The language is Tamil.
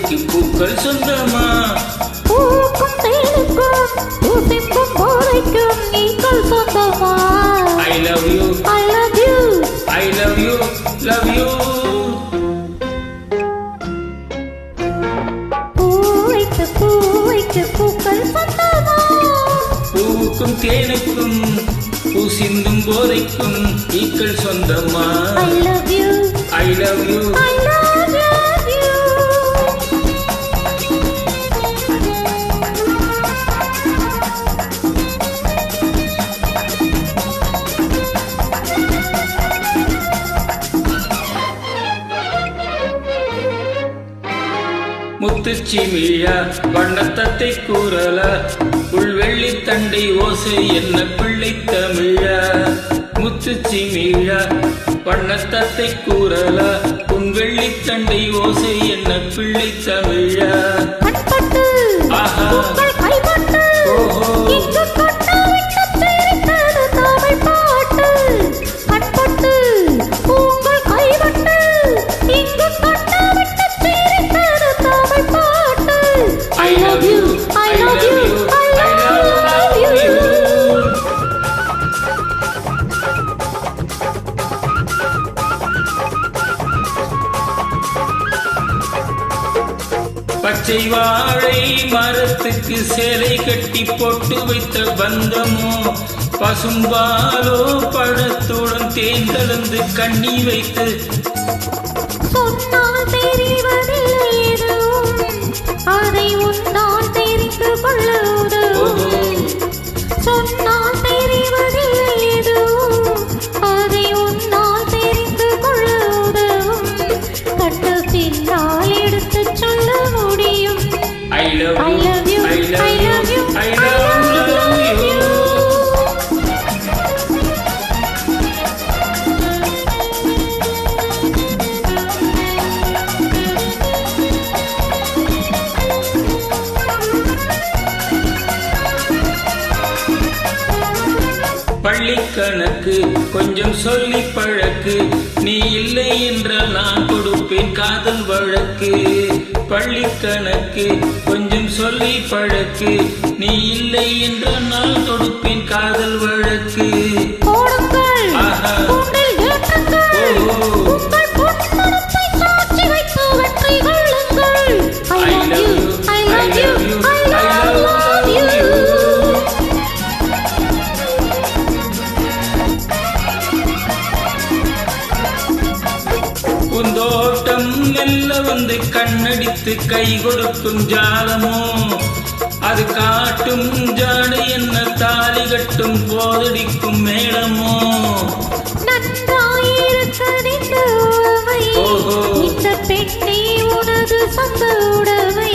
பூச்செடிக்கு பூக்கள் சொந்தமா? பூக்கும் தேனுக்கும் பூசிக்கும் போதைக்கும் நீக்கள் சொந்தமா? I love you, I love you, I love you, love you. பூவைக்கு பூக்கள் சொந்தமா? பூவுக்கும் தேனுக்கும் பூசிந்தும் போதைக்கும் ஈக்கள் சொந்தமா? I love you, I love you, I love you. முத்துச்சிமிழா வண்ணத்தத்தை கூறல உள்வெள்ளி தண்டை ஓசை என்ன பிள்ளை தமிழா? முத்துச்சிமிழா வண்ணத்தத்தை கூறல உன் வெள்ளி தண்டை ஓசை என்ன பிள்ளை தமிழா? ஆஹா ஓஹோ I love you, I love you, I love you. பச்சை வாழை மரத்துக்கு சேலை கட்டி போட்டு வைத்த பந்தமோ, பசும்பாலோ பழத்துடன் தேன் கலந்து கண்ணி வைத்து சொன்னால் தெரிவதில்லை எதுவும், அதை உன்னால் தெரிந்து கொள்ள உதவும். சொன்னால் தெரிவதில்லை எதுவும், அதை உன்னால் தெரிந்து கொள்ள உதவும். கண்ட பின்னால் எடுத்துச் சொல்ல முடியும். I love you, I love you, I love I love you, I love you. பள்ளிக்கணக்கு கொஞ்சம் சொல்லி பழக்கு, நீ இல்லை என்றால் நான் கொடுப்பேன் காதல் வழக்கு. பள்ளிக்கணக்கு கொஞ்சம் சொல்லி பழக்கு, நீ இல்லை என்றால் நான் கொடுப்பேன் காதல் வழக்கு. ஆஹா ஓஹோ I love you, I love you, I love you. பூந்தோட்டம் மெல்ல வந்து கண்ணடித்து கை கொடுக்கும் ஜாலமோ, அது காட்டும் ஜாடை என்ன தாலி கட்டும் போதடிக்கும் மேளமோ? இந்த பெண்ணே உனது சொந்த உடமை.